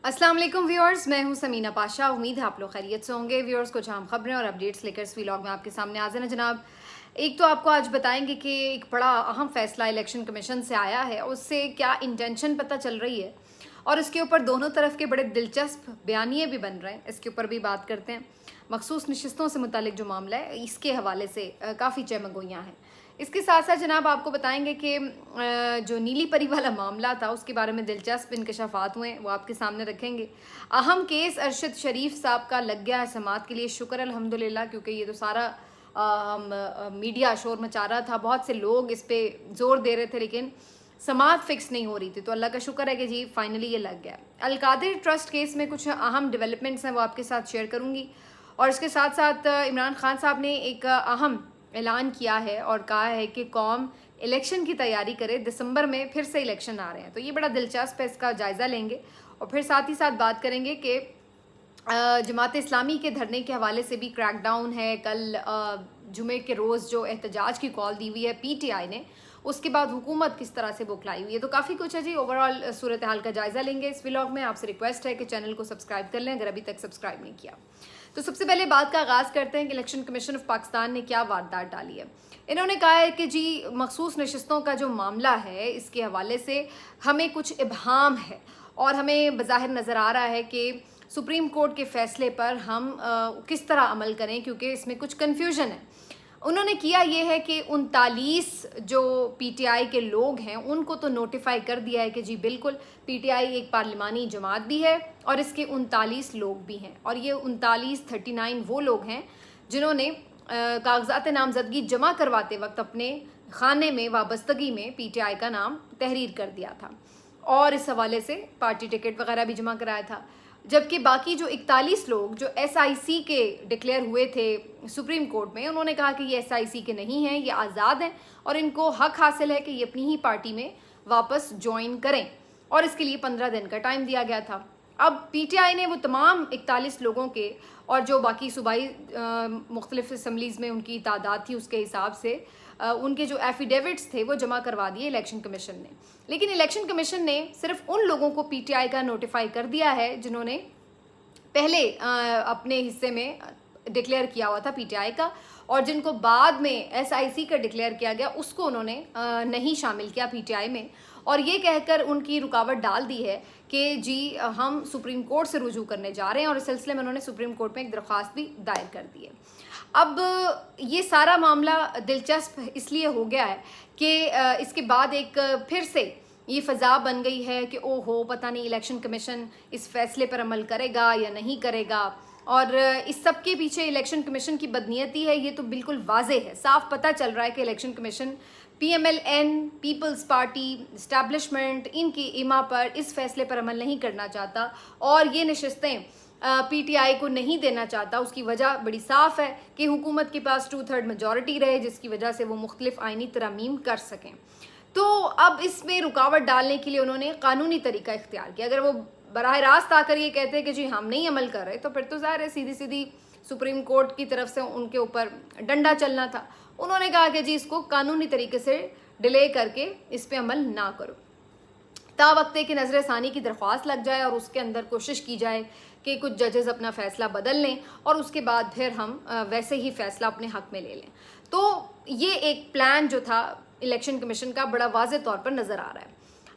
अस्सलाम वालेकुम व्यूअर्स, मैं हूं समीना पाशा। उम्मीद है आप लोग खैरियत से होंगे। व्यूअर्स, कुछ अहम खबरें और अपडेट्स लेकर इस व्लॉग में आपके सामने हाजिर हैं जनाब। एक तो आपको आज बताएंगे कि एक बड़ा अहम फैसला इलेक्शन कमीशन से आया है, उससे क्या इंटेंशन पता चल रही है और इसके ऊपर दोनों तरफ के बड़े दिलचस्प बयानिए भी बन रहे हैं। इसके ऊपर भी बात करते हैं। मखसूस नशिस्तों से मुतालिक जो मामला है, इसके हवाले से काफ़ी चमगोइयाँ हैं। इसके साथ साथ जनाब आपको बताएंगे कि जो नीली परी वाला मामला था, उसके बारे में दिलचस्प इंकशाफात हुए, वो आपके सामने रखेंगे। अहम केस अरशद शरीफ साहब का लग गया है समाअत के लिए, शुक्र अल्हम्दुलिल्लाह, क्योंकि ये तो सारा मीडिया शोर मचा रहा था, बहुत से लोग इस पे जोर दे रहे थे, लेकिन समाअत फिक्स नहीं हो रही थी। तो अल्लाह का शुक्र है कि जी फाइनली ये लग गया। अलकादिर ट्रस्ट केस में कुछ अहम डेवलपमेंट्स हैं, वो आपके साथ शेयर करूँगी। और इसके साथ साथ इमरान खान साहब ने एक अहम ऐलान किया है और कहा है कि कौम इलेक्शन की तैयारी करे, दिसंबर में फिर से इलेक्शन आ रहे हैं। तो ये बड़ा दिलचस्प है, इसका जायज़ा लेंगे और फिर साथ ही साथ बात करेंगे कि जमात इस्लामी के धरने के हवाले से भी क्रैकडाउन है। कल जुमे के रोज़ जो एहतजाज की कॉल दी हुई है पीटीआई ने, उसके बाद हुकूमत किस तरह से बुखलाई हुई है। तो काफ़ी कुछ है जी। ओवरऑल सूरत हाल का जायज़ा लेंगे इस व्लॉग में। आपसे रिक्वेस्ट है कि चैनल को सब्सक्राइब कर लें अगर अभी तक सब्सक्राइब नहीं किया। तो सबसे पहले बात का आगाज़ करते हैं कि इलेक्शन कमीशन ऑफ पाकिस्तान ने क्या वारदात डाली है। इन्होंने कहा है कि जी मखसूस नशिस्तों का जो मामला है, इसके हवाले से हमें कुछ इबहाम है और हमें बज़ाहिर नज़र आ रहा है कि सुप्रीम कोर्ट के फैसले पर हम किस तरह अमल करें, क्योंकि इसमें कुछ कन्फ्यूजन है। उन्होंने किया ये है कि 39 जो पीटीआई के लोग हैं उनको तो नोटिफाई कर दिया है कि जी बिल्कुल पीटीआई एक पार्लिमानी जमात भी है और इसके 39 लोग भी हैं। और ये 39 वो लोग हैं जिन्होंने कागजात नामजदगी जमा करवाते वक्त अपने खाने में वाबस्तगी में पीटीआई का नाम तहरीर कर दिया था और इस हवाले से पार्टी टिकट वगैरह भी जमा कराया था। जबकि बाकी जो 41 लोग जो एसआईसी के डिक्लेयर हुए थे सुप्रीम कोर्ट में, उन्होंने कहा कि ये एसआईसी के नहीं हैं, ये आज़ाद हैं और इनको हक हासिल है कि ये अपनी ही पार्टी में वापस ज्वाइन करें, और इसके लिए 15 दिन का टाइम दिया गया था। अब पीटीआई ने वो तमाम 41 लोगों के और जो बाकी सूबाई मुख्तलिफ असम्बलीज़ में उनकी तादाद थी उसके हिसाब से उनके जो एफिडेविट्स थे वो जमा करवा दिए इलेक्शन कमीशन ने। लेकिन इलेक्शन कमीशन ने सिर्फ उन लोगों को पीटीआई का नोटिफाई कर दिया है जिन्होंने पहले अपने हिस्से में डिक्लेयर किया हुआ था पीटीआई का, और जिनको बाद में एसआईसी का डिक्लेयर किया गया उसको उन्होंने नहीं शामिल किया पीटीआई में, और ये कहकर उनकी रुकावट डाल दी है कि जी हम सुप्रीम कोर्ट से रुजू करने जा रहे हैं, और इस सिलसिले में उन्होंने सुप्रीम कोर्ट में एक दरख्वास्त भी दायर कर दी है। अब ये सारा मामला दिलचस्प इसलिए हो गया है कि इसके बाद एक फिर से ये फ़ज़ा बन गई है कि ओहो पता नहीं इलेक्शन कमीशन इस फैसले पर अमल करेगा या नहीं करेगा, और इस सब के पीछे इलेक्शन कमीशन की बदनीयती है। ये तो बिल्कुल वाज़ेह है, साफ पता चल रहा है कि election commission PMLN, People's Party, establishment, इनकी इमा पर इस फैसले पर अमल नहीं करना चाहता और ये नशिस्तें पीटीआई को नहीं देना चाहता। उसकी वजह बड़ी साफ़ है कि हुकूमत के पास 2/3 मेजॉरिटी रहे, जिसकी वजह से वो मुख्तलिफ आइनी तरमीम कर सकें। तो अब इसमें रुकावट डालने के लिए उन्होंने कानूनी तरीका इख्तियार किया। अगर वो बराह रास्त आकर ये कहते हैं कि जी हम नहीं अमल कर रहे, तो फिर तो ज़ाहिर है सीधी सीधी सुप्रीम कोर्ट की तरफ से उनके ऊपर डंडा चलना था। उन्होंने कहा कि जी इसको कानूनी तरीके से डिले करके इस पर अमल ना करो, तावक्ते की नज़र षानी की दरख्वास्त लग जाए और उसके अंदर कोशिश की जाए कि कुछ जजेस अपना फ़ैसला बदल लें और उसके बाद फिर हम वैसे ही फ़ैसला अपने हक़ में ले लें। तो ये एक प्लान जो था इलेक्शन कमीशन का बड़ा वाज़ेह तौर पर नज़र आ रहा है।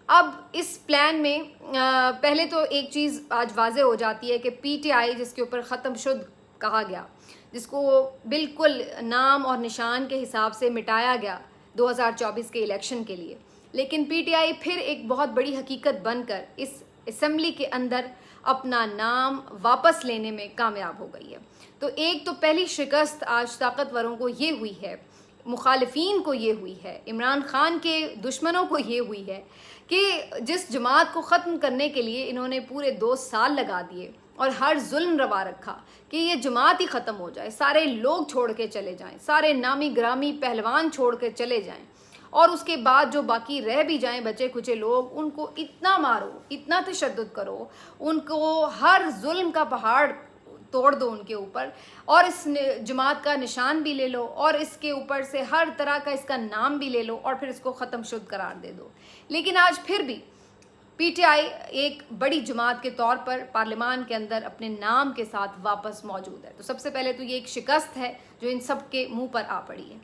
अब इस प्लान में पहले तो एक चीज़ आज वाज़ेह हो जाती है कि पीटीआई जिसके ऊपर ख़त्म शुद कहा गया, जिसको बिल्कुल नाम और निशान के हिसाब से मिटाया गया 2024 के इलेक्शन के लिए, लेकिन पीटीआई फिर एक बहुत बड़ी हकीकत बनकर इस असम्बली के अंदर अपना नाम वापस लेने में कामयाब हो गई है। तो एक तो पहली शिकस्त आज ताकतवरों को ये हुई है, मुखालिफिन को ये हुई है, इमरान खान के दुश्मनों को ये हुई है कि जिस जमात को ख़त्म करने के लिए इन्होंने पूरे 2 साल लगा दिए और हर जुल्म रवा रखा कि ये जमात ही ख़त्म हो जाए, सारे लोग छोड़ के चले जाएं, सारे नामी ग्रामी पहलवान छोड़ के चले जाएं, और उसके बाद जो बाकी रह भी जाएं बचे कुचे लोग, उनको इतना मारो, इतना तशद्दुद करो, उनको हर जुल्म का पहाड़ तोड़ दो उनके ऊपर, और इस जमात का निशान भी ले लो और इसके ऊपर से हर तरह का इसका नाम भी ले लो और फिर इसको ख़त्म शुद्ध करार दे दो। लेकिन आज फिर भी PTI एक बड़ी जमात के तौर पर पार्लियामान के अंदर अपने नाम के साथ वापस मौजूद है। तो सबसे पहले तो ये एक शिकस्त है जो इन सब के मुंह पर आ पड़ी है।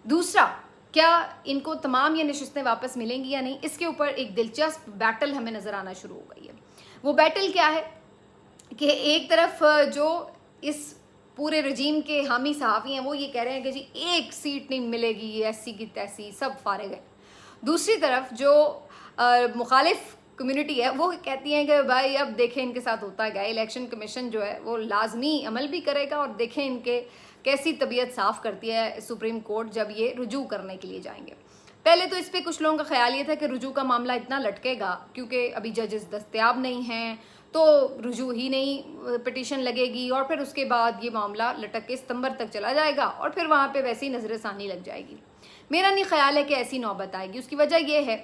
दूसरा, क्या इनको तमाम ये नशिस्तें वापस मिलेंगी या नहीं, इसके ऊपर एक दिलचस्प बैटल हमें नज़र आना शुरू हो गई है। वो बैटल क्या है कि एक तरफ जो इस पूरे रजीम के हामी सहाफ़ी हैं वो ये कह रहे हैं कि जी एक सीट नहीं मिलेगी, ऐसी की तैसी, सब फारिग है। दूसरी तरफ जो मुखालिफ कम्युनिटी है वो कहती है कि भाई अब देखें इनके साथ होता क्या, इलेक्शन कमीशन जो है वो लाजमी अमल भी करेगा और देखें इनके कैसी तबीयत साफ़ करती है सुप्रीम कोर्ट जब ये रुजू करने के लिए जाएंगे। पहले तो इस पे कुछ लोगों का ख्याल ये था कि रुजू का मामला इतना लटकेगा क्योंकि अभी जजेस दस्तयाब नहीं हैं, तो रुजू ही नहीं पिटीशन लगेगी और फिर उसके बाद ये मामला लटक के सितंबर तक चला जाएगा और फिर वहाँ पे वैसे ही नज़र षानी लग जाएगी। मेरा नहीं ख्याल है कि ऐसी नौबत आएगी। उसकी वजह यह है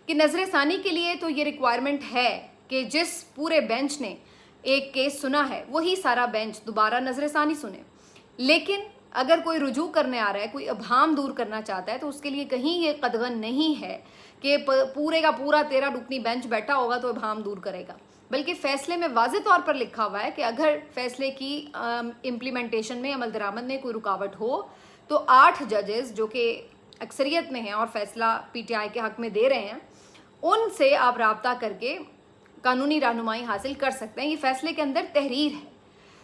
कि नज़र षानी के लिए तो ये रिक्वायरमेंट है कि जिस पूरे बेंच ने एक केस सुना है वही सारा बेंच दोबारा नज़र षानी सुने। लेकिन अगर कोई रुजू करने आ रहा है, कोई अभाम दूर करना चाहता है, तो उसके लिए कहीं ये कदगन नहीं है कि पूरे का पूरा 13 रुकनी बेंच बैठा होगा तो अभाम दूर करेगा, बल्कि फ़ैसले में वाज़े तौर पर लिखा हुआ है कि अगर फ़ैसले की इम्प्लीमेंटेशन में, अमल दरामद में कोई रुकावट हो तो 8 जजेस जो कि अक्सरियत में हैं और फ़ैसला PTI के हक़ में दे रहे हैं, उनसे आप राब्ता करके कानूनी रहनुमाई हासिल कर सकते हैं। ये फ़ैसले के अंदर तहरीर है।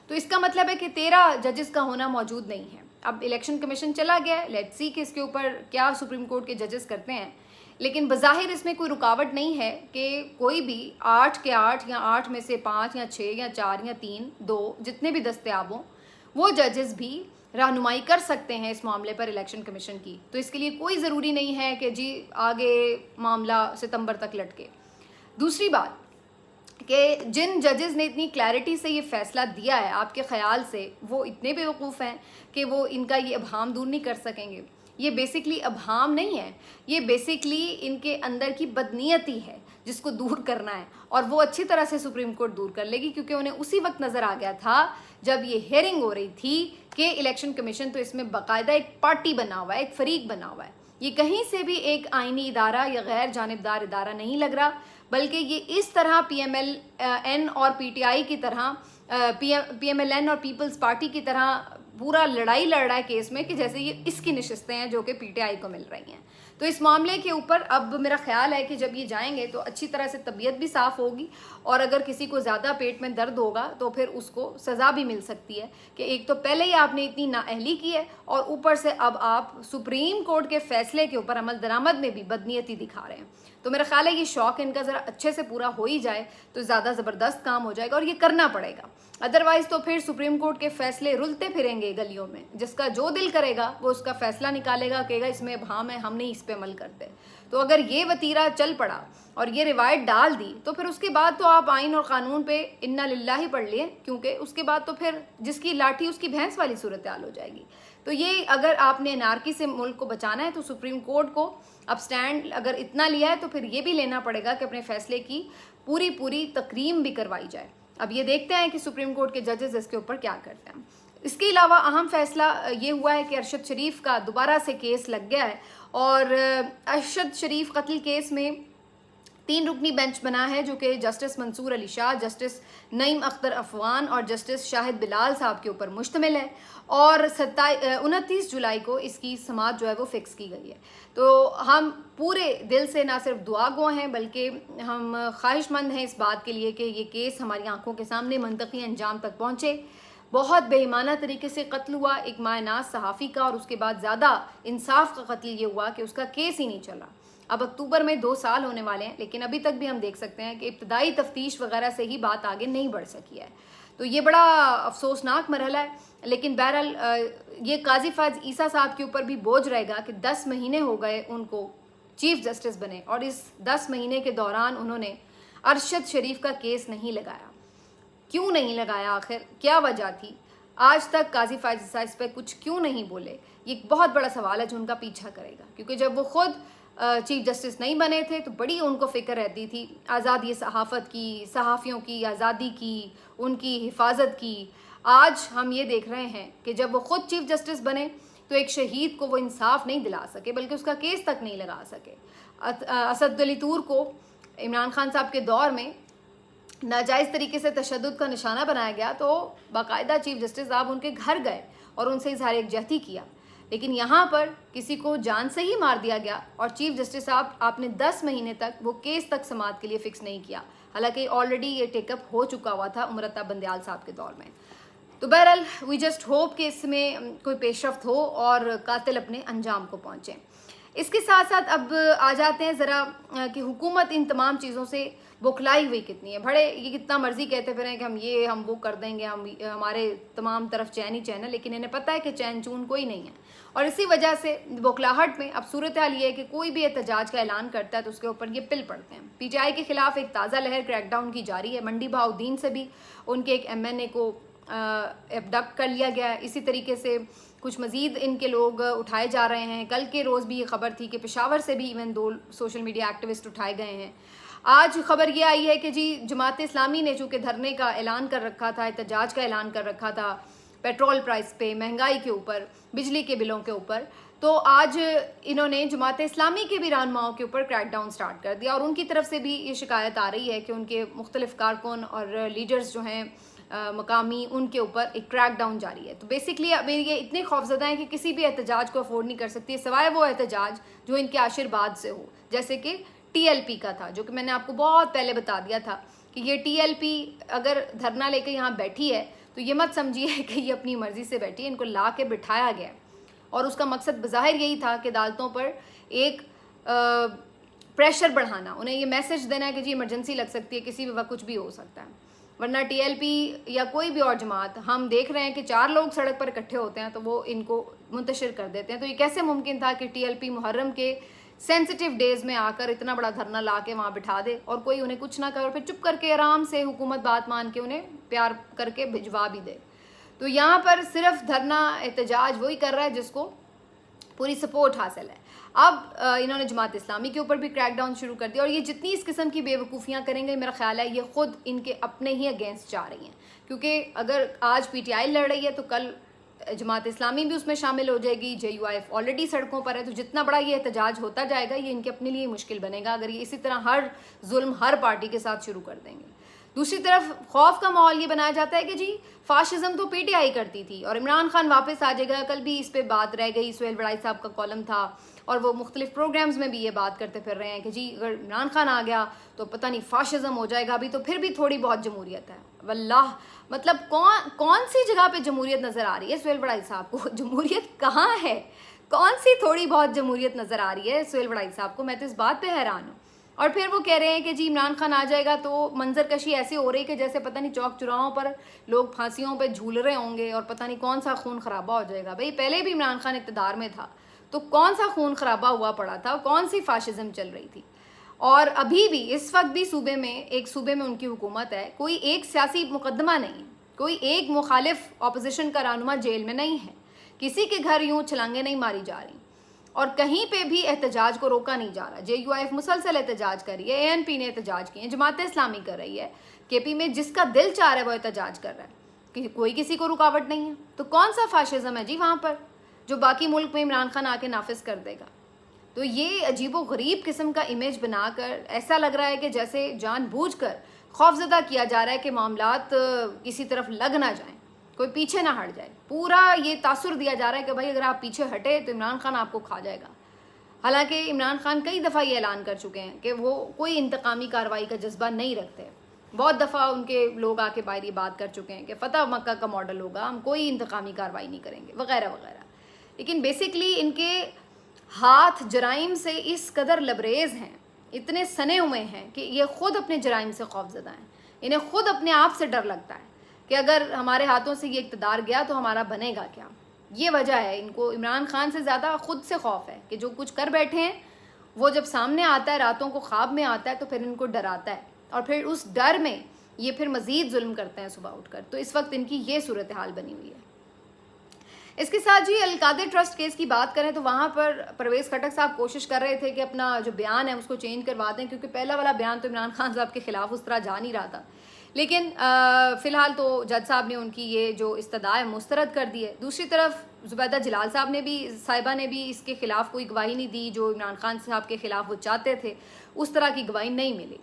तो इसका मतलब है कि 13 जजेस का होना मौजूद नहीं है। अब इलेक्शन कमीशन चला गया है, लेट्स सी कि इसके ऊपर क्या सुप्रीम कोर्ट के जजेस करते हैं। लेकिन बज़ाहिर इसमें कोई रुकावट नहीं है कि कोई भी 8 के 8 या 8 में से 5 या 6 या 4 या 3, 2 जितने भी दस्तयाब हों वो जजेस भी रहनुमाई कर सकते हैं इस मामले पर इलेक्शन कमीशन की। तो इसके लिए कोई ज़रूरी नहीं है कि जी आगे मामला सितंबर तक लटके। दूसरी बात कि जिन जजेस ने इतनी क्लैरिटी से ये फ़ैसला दिया है, आपके ख़याल से वो इतने बेवकूफ़ हैं कि वो इनका ये अभाम दूर नहीं कर सकेंगे? ये बेसिकली अभाम नहीं है, ये बेसिकली इनके अंदर की बदनीयती है जिसको दूर करना है, और वो अच्छी तरह से सुप्रीम कोर्ट दूर कर लेगी क्योंकि उन्हें उसी वक्त नज़र आ गया था जब ये हेयरिंग हो रही थी कि इलेक्शन कमीशन तो इसमें बाकायदा एक पार्टी बना हुआ है, एक फरीक बना हुआ है। ये कहीं से भी एक आइनी इदारा या गैर जानिबदार इदारा नहीं लग रहा, बल्कि ये इस तरह PMLN और PTI की तरह PMLN और पीपल्स पार्टी की तरह पूरा लड़ाई लड़ रहा है केस में कि जैसे ये इसकी नशिस्तें हैं जो कि PTI को मिल रही हैं। तो इस मामले के ऊपर अब मेरा ख्याल है कि जब ये जाएंगे तो अच्छी तरह से तबीयत भी साफ़ होगी, और अगर किसी को ज़्यादा पेट में दर्द होगा तो फिर उसको सज़ा भी मिल सकती है कि एक तो पहले ही आपने इतनी नाअहली की है और ऊपर से अब आप सुप्रीम कोर्ट के फ़ैसले के ऊपर अमल दरामद में भी बदनीयती दिखा रहे हैं। तो मेरा ख्याल है ये शौक़ इनका ज़रा अच्छे से पूरा हो ही जाए तो ज़्यादा ज़बरदस्त काम हो जाएगा और ये करना पड़ेगा। अदरवाइज़ तो फिर सुप्रीम कोर्ट के फ़ैसले रुलते फिरेंगे गलियों में, जिसका जो दिल करेगा वो उसका फ़ैसला निकालेगा, कहेगा इसमें अभाम है, हम नहीं इस पे अमल करते। तो अगर ये वतीरा चल पड़ा और ये रिवायत डाल दी तो फिर उसके बाद तो आप आइन और क़ानून पे इन्ना लिल्लाही पढ़ लिए, क्योंकि उसके बाद तो फिर जिसकी लाठी उसकी भैंस वाली सूरत हाल हो जाएगी। तो ये अगर आपने अनारकी से मुल्क को बचाना है तो सुप्रीम कोर्ट को अब स्टैंड अगर इतना लिया है तो फिर ये भी लेना पड़ेगा कि अपने फ़ैसले की पूरी तकरीम भी करवाई जाए। अब ये देखते हैं कि सुप्रीम कोर्ट के जजेस इसके ऊपर क्या करते हैं। इसके अलावा अहम फैसला ये हुआ है कि अरशद शरीफ का दोबारा से केस लग गया है, और अरशद शरीफ कत्ल केस में 3 रुकनी बेंच बना है जो कि जस्टिस मंसूर अली शाह, जस्टिस नईम अख्तर अफवान और जस्टिस शाहिद बिलाल साहब के ऊपर मुश्तमिल है, और 29 जुलाई को इसकी समाअत जो है वो फ़िक्स की गई है। तो हम पूरे दिल से ना सिर्फ दुआ गो हैं बल्कि हम ख्वाहिशमंद हैं इस बात के लिए कि ये केस हमारी आंखों के सामने मंतकी अंजाम तक पहुँचे। बहुत बेईमाना तरीके से कत्ल हुआ एक मायनाज सहाफ़ी का, और उसके बाद ज़्यादा इंसाफ का कत्ल ये हुआ कि उसका केस ही नहीं चला। अब अक्टूबर में 2 साल होने वाले हैं, लेकिन अभी तक भी हम देख सकते हैं कि इब्तदाई तफ्तीश वगैरह से ही बात आगे नहीं बढ़ सकी है। तो ये बड़ा अफसोसनाक मरहला है, लेकिन बहरहाल ये काजी फाज ईसा साहब के ऊपर भी बोझ रहेगा कि 10 महीने हो गए उनको चीफ जस्टिस बने, और इस 10 महीने के दौरान उन्होंने अरशद शरीफ का केस नहीं लगाया। क्यों नहीं लगाया, आखिर क्या वजह थी? आज तक काजी फाज ईसा इस पर कुछ क्यों नहीं बोले? ये एक बहुत बड़ा सवाल है जो उनका पीछा करेगा, क्योंकि जब वो खुद चीफ जस्टिस नहीं बने थे तो बड़ी उनको फ़िक्र रहती थी आज़ादी सहाफ़त की, सहाफ़ियों की आज़ादी की, उनकी हिफाजत की। आज हम ये देख रहे हैं कि जब वो ख़ुद चीफ जस्टिस बने तो एक शहीद को वो इंसाफ नहीं दिला सके, बल्कि उसका केस तक नहीं लगा सके। असद अली तूर को इमरान खान साहब के दौर में नाजायज़ तरीके से तशद्दुद का निशाना बनाया गया तो बाकायदा चीफ जस्टिस साहब उनके घर गए और उनसे इजहार यकजहती किया, लेकिन यहाँ पर किसी को जान से ही मार दिया गया और चीफ जस्टिस साहब आपने 10 महीने तक वो केस तक समाअत के लिए फ़िक्स नहीं किया, हालांकि ऑलरेडी ये टेकअप हो चुका हुआ था उमर अता बंदयाल साहब के दौर में। तो बहरहाल वी जस्ट होप कि इसमें कोई पेशरफ्त हो और कातिल अपने अंजाम को पहुँचे। इसके साथ साथ अब आ जाते हैं ज़रा कि हुकूमत इन तमाम चीज़ों से बौखलाई हुई कितनी है। बड़े ये कितना मर्जी कहते फिरें कि हम वो कर देंगे, हमारे तमाम तरफ चैन ही चैन है, लेकिन इन्हें पता है कि चैन चून कोई नहीं है। और इसी वजह से बौखलाहट में अब सूरत हाल ये है कि कोई भी एहतजाज का ऐलान करता है तो उसके ऊपर ये पिल पड़ते हैं। PTI के खिलाफ एक ताज़ा लहर क्रैकडाउन की जारी है। मंडी बहाउद्दीन से भी उनके एक MNA को एबडक्ट कर लिया गया है। इसी तरीके से कुछ मज़ीद इनके लोग उठाए जा रहे हैं। कल के रोज़ भी ये खबर थी कि पेशावर से भी इवन 2 सोशल मीडिया एक्टिविस्ट उठाए गए हैं। आज खबर ये आई है कि जी जमात इस्लामी ने चूँकि धरने का ऐलान कर रखा था, एहतजाज का ऐलान कर रखा था पेट्रोल प्राइस पे, महंगाई के ऊपर, बिजली के बिलों के ऊपर, तो आज इन्होंने जमात इस्लामी के भी रहनुमाओं के ऊपर क्रैकडाउन स्टार्ट कर दिया और उनकी तरफ से भी ये शिकायत आ रही है कि उनके मुख्तलिफ कारकुन और लीडर्स जो हैं मकामी, उनके ऊपर एक क्रैकडाउन जारी है। तो बेसिकली अब ये इतने खौफजदा हैं कि किसी भी एहतजाज को अफोर्ड नहीं कर सकती सिवाय वो एहतजाज जो इनके आशीर्वाद से हो, जैसे कि TLP का था, जो कि मैंने आपको बहुत पहले बता दिया था कि ये TLP अगर धरना लेकर यहाँ बैठी है तो ये मत समझिए कि ये अपनी मर्ज़ी से बैठी है, इनको ला के बिठाया गया और उसका मकसद बज़ाहिर यही था कि अदालतों पर एक प्रेशर बढ़ाना, उन्हें ये मैसेज देना है कि जी इमरजेंसी लग सकती है, किसी भी वक्त कुछ भी हो सकता है। वरना TLP या कोई भी और जमात, हम देख रहे हैं कि 4 लोग सड़क पर इकट्ठे होते हैं तो वो इनको मुंतशिर कर देते हैं। तो ये कैसे मुमकिन था कि TLP मुहर्रम के सेंसिटिव डेज़ में आकर इतना बड़ा धरना ला के वहाँ बिठा दे और कोई उन्हें कुछ ना करे और फिर चुप करके आराम से हुकूमत बात मान के उन्हें प्यार करके भिजवा भी दे। तो यहाँ पर सिर्फ धरना एहतजाज वही कर रहा है जिसको पूरी सपोर्ट हासिल है। अब इन्होंने जमात इस्लामी के ऊपर भी क्रैकडाउन शुरू कर दिया और ये जितनी इस किस्म की बेवकूफ़ियाँ करेंगे मेरा ख्याल है ये ख़ुद इनके अपने ही अगेंस्ट जा रही हैं, क्योंकि अगर आज PTI लड़ रही है तो कल जमात इस्लामी भी उसमें शामिल हो जाएगी। JUIF ऑलरेडी सड़कों पर है, तो जितना बड़ा ये एहतजाज होता जाएगा ये इनके अपने लिए मुश्किल बनेगा अगर ये इसी तरह हर जुल्म हर पार्टी के साथ शुरू कर देंगे। दूसरी तरफ खौफ का माहौल ये बनाया जाता है कि जी फाशिज्म तो PTI करती थी और इमरान खान वापस आ जाएगा। कल भी इस पे बात रह गई, सुहेल वड़ाई साहब का कॉलम था और वो मुख्तलिफ प्रोग्राम्स में भी ये बात करते फिर रहे हैं कि जी अगर इमरान खान आ गया तो पता नहीं फाशिज्म हो जाएगा। अभी तो फिर भी थोड़ी बहुत जमहूरियत है। वल्लाह, मतलब कौन सी जगह पे जमहूरियत नज़र आ रही है सुहेल वड़ाई साहब को? जमहूरियत कहाँ है? कौन सी थोड़ी बहुत जमहूरियत नज़र आ रही है सुहेल वड़ाई साहब को? मैं तो इस बात पे हैरान हूँ। और फिर वो कह रहे हैं कि जी इमरान खान आ जाएगा तो मंजर कशी ऐसी हो रही है कि जैसे पता नहीं चौक चौराहों पर लोग फांसियों पे झूल रहे होंगे और पता नहीं कौन सा खून खराबा हो जाएगा। भाई पहले भी इमरान खान इक़्तिदार में था तो कौन सा खून खराबा हुआ पड़ा था, कौन सी फाशिज्म चल रही थी। और अभी भी इस वक्त भी सूबे में उनकी हुकूमत है, कोई एक सियासी मुकदमा नहीं है, कोई एक मुखालिफ अपोजिशन का रहनुमा जेल में नहीं है, किसी के घर यूँ छलांगे नहीं मारी जा रही और कहीं पे भी एहतजाज को रोका नहीं जा रहा। JUIF मुसलसल एहतजाज कर रही है, ANP ने एहतजाज किए हैं, जमात इस्लामी कर रही है, KP में जिसका दिल चाह रहा है वो एहतजाज कर रहा है कि कोई किसी को रुकावट नहीं है। तो कौन सा फाशिज्म है जी वहाँ पर जो बाकी मुल्क में इमरान खान आके नाफिज कर देगा? तो ये अजीबो गरीब किस्म का इमेज बनाकर ऐसा लग रहा है कि जैसे जानबूझकर खौफजदा किया जा रहा है कि मामलात किसी तरफ लग ना जाएं, कोई पीछे ना हट जाए। पूरा ये तासुर दिया जा रहा है कि भाई अगर आप पीछे हटे तो इमरान खान आपको खा जाएगा। हालांकि इमरान खान कई दफ़ा ये ऐलान कर चुके हैं कि वो कोई इंतकामी कार्रवाई का जज्बा नहीं रखते। बहुत दफ़ा उनके लोग आके बाहर ये बात कर चुके हैं कि फ़तह मक्का का मॉडल होगा, हम कोई इंतकामी कार्रवाई नहीं करेंगे वगैरह वगैरह। लेकिन बेसिकली इनके हाथ जराइम से इस कदर लबरेज़ हैं, इतने सने हुए हैं कि ये ख़ुद अपने जराइम से खौफज़दा हैं। इन्हें ख़ुद अपने आप से डर लगता है कि अगर हमारे हाथों से ये इक़्तिदार गया तो हमारा बनेगा क्या। ये वजह है, इनको इमरान खान से ज़्यादा ख़ुद से खौफ है कि जो कुछ कर बैठे हैं वो जब सामने आता है, रातों को ख्वाब में आता है तो फिर इनको डराता है और फिर उस डर में ये फिर मज़ीद जुल्म करते हैं सुबह उठकर। तो इस वक्त इनकी ये सूरत हाल बनी हुई है। इसके साथ जी अलकादर ट्रस्ट केस की बात करें तो वहाँ पर परवेज़ खटक साहब कोशिश कर रहे थे कि अपना जो बयान है उसको चेंज करवा दें, क्योंकि पहला वाला बयान तो इमरान खान साहब के ख़िलाफ़ उस तरह जा नहीं रहा था। लेकिन फ़िलहाल तो जज साहब ने उनकी ये जो इस्तदा है मुस्तरद कर दी है। दूसरी तरफ ज़ुबैदा जलाल साहिबा ने भी इसके ख़िलाफ़ कोई गवाही नहीं दी जो इमरान खान साहब के ख़िलाफ़ वो चाहते थे, उस तरह की गवाही नहीं मिली।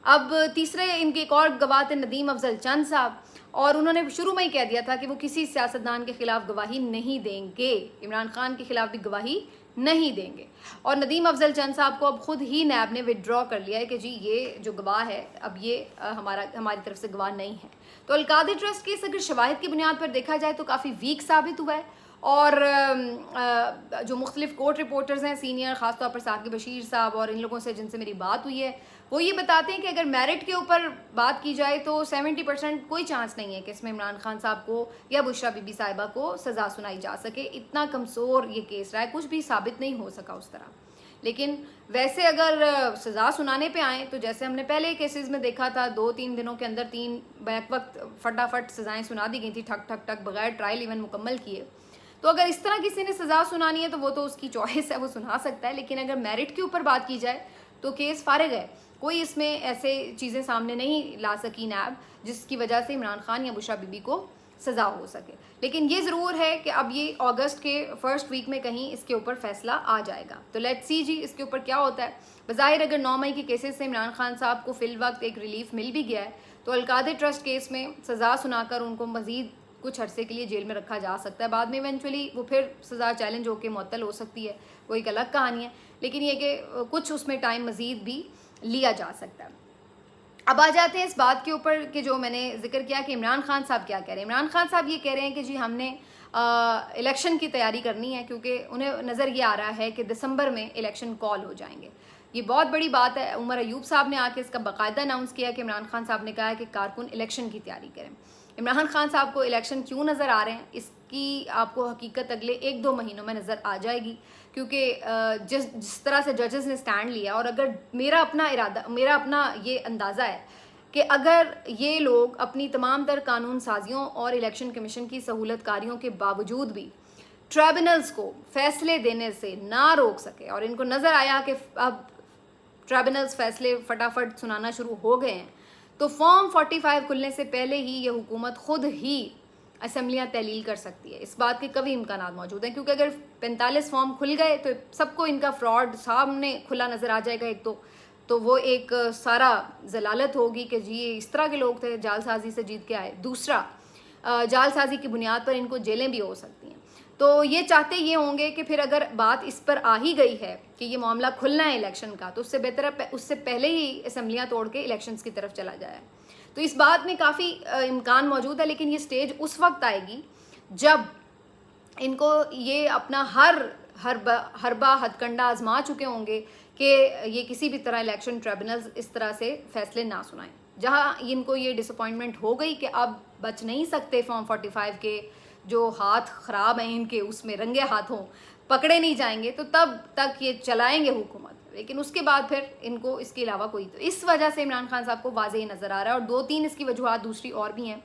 اب تیسرے ان کے ایک اور گواہ تھے ندیم افضل چند صاحب، اور انہوں نے شروع میں ہی کہہ دیا تھا کہ وہ کسی سیاستدان کے خلاف گواہی نہیں دیں گے، عمران خان کے خلاف بھی گواہی نہیں دیں گے. اور ندیم افضل چند صاحب کو اب خود ہی نیب نے وڈرا کر لیا ہے کہ جی یہ جو گواہ ہے اب یہ ہماری طرف سے گواہ نہیں ہے. تو القادری ٹرسٹ کیس اگر شواہد کی بنیاد پر دیکھا جائے تو کافی ویک ثابت ہوا ہے، اور جو مختلف کورٹ رپورٹرز ہیں سینئر، خاص طور پر ثاقب بشیر صاحب اور ان لوگوں سے جن سے میری بات ہوئی ہے، وہ یہ بتاتے ہیں کہ اگر میرٹ کے اوپر بات کی جائے تو 70% کوئی چانس نہیں ہے کہ اس میں عمران خان صاحب کو یا بشرا بی بی صاحبہ کو سزا سنائی جا سکے. اتنا کمزور یہ کیس رہا ہے، کچھ بھی ثابت نہیں ہو سکا اس طرح. لیکن ویسے اگر سزا سنانے پہ آئیں تو جیسے ہم نے پہلے کیسز میں دیکھا تھا 2-3 دنوں کے اندر 3 بیک وقت فٹافٹ سزائیں سنا دی گئی تھی، ٹھک ٹھک ٹھک، بغیر ٹرائل ایون مکمل کیے. تو اگر اس طرح کسی نے سزا سنانی ہے تو وہ تو اس کی چوائس ہے، وہ سنا سکتا ہے. لیکن اگر میرٹ کے اوپر بات کی جائے تو کیس فارغ ہے، کوئی اس میں ایسے چیزیں سامنے نہیں لا سکی نیب جس کی وجہ سے عمران خان یا بشرا بی بی کو سزا ہو سکے. لیکن یہ ضرور ہے کہ اب یہ اگست کے فرسٹ ویک میں کہیں اس کے اوپر فیصلہ آ جائے گا. تو لیٹ سی جی اس کے اوپر کیا ہوتا ہے. بظاہر اگر 9 مئی کے کیسز سے عمران خان صاحب کو فی الوقت ایک ریلیف مل بھی گیا ہے تو القادری ٹرسٹ کیس میں سزا سنا کر ان کو مزید کچھ عرصے کے لیے جیل میں رکھا جا سکتا ہے. بعد میں ایونچولی وہ پھر سزا چیلنج ہو کے معطل ہو سکتی ہے، وہ ایک الگ کہانی ہے. لیکن یہ کہ کچھ اس میں ٹائم مزید بھی لیا جا سکتا ہے. اب آ جاتے ہیں اس بات کے اوپر کہ جو میں نے ذکر کیا کہ عمران خان صاحب کیا کہہ رہے ہیں. عمران خان صاحب یہ کہہ رہے ہیں کہ جی ہم نے الیکشن کی تیاری کرنی ہے، کیونکہ انہیں نظر یہ آ رہا ہے کہ دسمبر میں الیکشن کال ہو جائیں گے. یہ بہت بڑی بات ہے. عمر ایوب صاحب نے آ کے اس کا باقاعدہ اناؤنس کیا کہ عمران خان صاحب نے کہا ہے کہ کارکن الیکشن کی تیاری کریں. عمران خان صاحب کو الیکشن کیوں نظر آ رہے ہیں اس کی آپ کو حقیقت اگلے 1-2 مہینوں میں نظر آ جائے گی، کیونکہ جس طرح سے ججز نے سٹینڈ لیا، اور اگر میرا اپنا یہ اندازہ ہے کہ اگر یہ لوگ اپنی تمام تر قانون سازیوں اور الیکشن کمیشن کی سہولت کاریوں کے باوجود بھی ٹریبونلز کو فیصلے دینے سے نہ روک سکے، اور ان کو نظر آیا کہ اب ٹریبونلز فیصلے فٹافٹ سنانا شروع ہو گئے ہیں، تو فارم 45 کھلنے سے پہلے ہی یہ حکومت خود ہی اسمبلیاں تحلیل کر سکتی ہے. اس بات کے قوی امکانات موجود ہیں، کیونکہ اگر 45 فارم کھل گئے تو سب کو ان کا فراڈ سامنے کھلا نظر آ جائے گا. ایک تو وہ ایک سارا ضلالت ہوگی کہ جی یہ اس طرح کے لوگ تھے، جال سازی سے جیت کے آئے. دوسرا، جال سازی کی بنیاد پر ان کو جیلیں بھی ہو سکتی ہیں. تو یہ چاہتے یہ ہوں گے کہ پھر اگر بات اس پر آ ہی گئی ہے کہ یہ معاملہ کھلنا ہے الیکشن کا، تو اس سے بہتر ہے اس سے پہلے ہی اسمبلیاں توڑ کے الیکشنز کی طرف چلا جائے. تو اس بات میں کافی امکان موجود ہے. لیکن یہ سٹیج اس وقت آئے گی جب ان کو یہ اپنا ہر حربہ ہتھ کنڈا آزما چکے ہوں گے کہ یہ کسی بھی طرح الیکشن ٹریبونلز اس طرح سے فیصلے نہ سنائیں. جہاں ان کو یہ ڈس اپوائنٹمنٹ ہو گئی کہ اب بچ نہیں سکتے فارم 45 کے جو ہاتھ خراب ہیں ان کے، اس میں رنگے ہاتھوں پکڑے نہیں جائیں گے، تو تب تک یہ چلائیں گے حکومت. لیکن اس کے بعد پھر ان کو اس کے علاوہ کوئی، تو اس وجہ سے عمران خان صاحب کو واضح نظر آ رہا ہے. اور 2-3 اس کی وجوہات دوسری اور بھی ہیں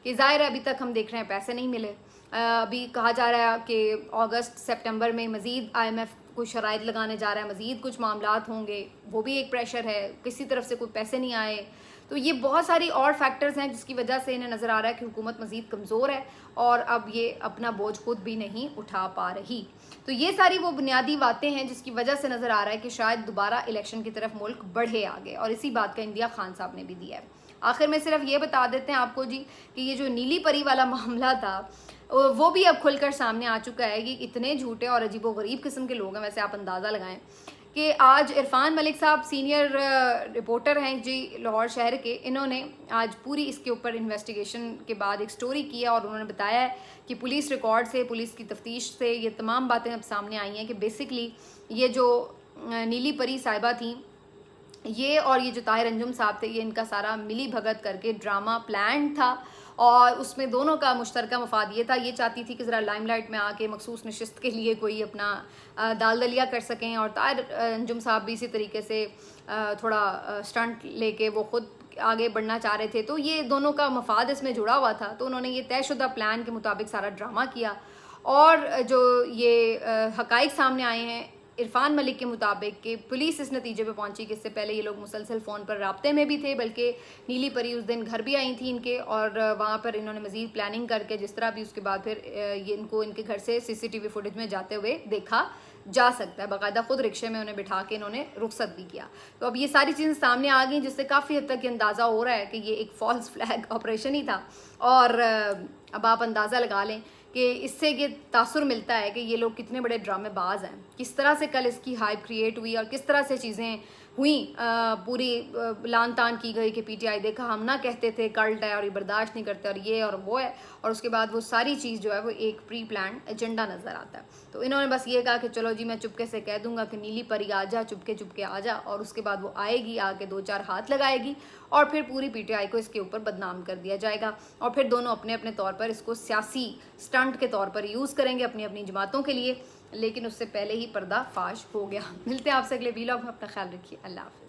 کہ ظاہر ہے ابھی تک ہم دیکھ رہے ہیں پیسے نہیں ملے. ابھی کہا جا رہا ہے کہ اگست سپٹمبر میں مزید IMF کچھ شرائط لگانے جا رہا ہے، مزید کچھ معاملات ہوں گے، وہ بھی ایک پریشر ہے. کسی طرف سے کوئی پیسے نہیں آئے. تو یہ بہت ساری اور فیکٹرز ہیں جس کی وجہ سے انہیں نظر آ رہا ہے کہ حکومت مزید کمزور ہے اور اب یہ اپنا بوجھ خود بھی نہیں اٹھا پا رہی. تو یہ ساری وہ بنیادی باتیں ہیں جس کی وجہ سے نظر آ رہا ہے کہ شاید دوبارہ الیکشن کی طرف ملک بڑھے آگے، اور اسی بات کا اندیا خان صاحب نے بھی دیا ہے. آخر میں صرف یہ بتا دیتے ہیں آپ کو جی کہ یہ جو نیلی پری والا معاملہ تھا وہ بھی اب کھل کر سامنے آ چکا ہے. کہ اتنے جھوٹے اور عجیب و غریب قسم کے لوگ ہیں. ویسے آپ اندازہ لگائیں کہ آج عرفان ملک صاحب سینئر رپورٹر ہیں جی لاہور شہر کے، انہوں نے آج پوری اس کے اوپر انویسٹیگیشن کے بعد ایک سٹوری کی ہے، اور انہوں نے بتایا ہے کہ پولیس ریکارڈ سے، پولیس کی تفتیش سے یہ تمام باتیں اب سامنے آئی ہیں کہ بیسکلی یہ جو نیلی پری صاحبہ تھیں یہ، اور یہ جو طاہر انجم صاحب تھے، یہ ان کا سارا ملی بھگت کر کے ڈرامہ پلان تھا. اور اس میں دونوں کا مشترکہ مفاد یہ تھا، یہ چاہتی تھی کہ ذرا لائم لائٹ میں آ کے مخصوص نشست کے لیے کوئی اپنا دال دلیا کر سکیں، اور طاہر انجم صاحب بھی اسی طریقے سے تھوڑا سٹنٹ لے کے وہ خود آگے بڑھنا چاہ رہے تھے. تو یہ دونوں کا مفاد اس میں جڑا ہوا تھا. تو انہوں نے یہ طے شدہ پلان کے مطابق سارا ڈرامہ کیا، اور جو یہ حقائق سامنے آئے ہیں عرفان ملک کے مطابق کہ پولیس اس نتیجے پہ پہنچی کہ اس سے پہلے یہ لوگ مسلسل فون پر رابطے میں بھی تھے، بلکہ نیلی پری اس دن گھر بھی آئی تھیں ان کے، اور وہاں پر انہوں نے مزید پلاننگ کر کے جس طرح بھی اس کے بعد پھر یہ ان کو ان کے گھر سے CCTV فوٹیج میں جاتے ہوئے دیکھا جا سکتا ہے، باقاعدہ خود رکشے میں انہیں بٹھا کے انہوں نے رخصت بھی کیا. تو اب یہ ساری چیزیں سامنے آ گئیں، جس سے کافی حد تک یہ اندازہ ہو رہا ہے کہ یہ ایک فالس فلیگ آپریشن ہی تھا. اور اب آپ اندازہ لگا لیں کہ اس سے یہ تاثر ملتا ہے کہ یہ لوگ کتنے بڑے ڈرامے باز ہیں، کس طرح سے کل اس کی ہائپ کریٹ ہوئی اور کس طرح سے چیزیں ہوئیں، پوری لان تان کی گئی کہ پی ٹی آئی دیکھا ہم نہ کہتے تھے کلٹ ہے اور یہ برداشت نہیں کرتے اور یہ اور وہ ہے، اور اس کے بعد وہ ساری چیز جو ہے وہ ایک پری پلانڈ ایجنڈا نظر آتا ہے. تو انہوں نے بس یہ کہا کہ چلو جی میں چپکے سے کہہ دوں گا کہ نیلی پری آ جا، چپکے چپکے آ جا، اور اس کے بعد وہ آئے گی، آ کے 2-4 ہاتھ لگائے گی اور پھر پوری پی ٹی آئی کو اس کے اوپر بدنام کر دیا جائے گا، اور پھر دونوں اپنے اپنے طور پر اس کو سیاسی سٹنٹ کے طور پر یوز کریں گے اپنی اپنی جماعتوں کے لیے. لیکن اس سے پہلے ہی پردہ فاش ہو گیا. ملتے ہیں آپ سے اگلے ویلاگ میں، اپنا خیال رکھیے، اللہ حافظ.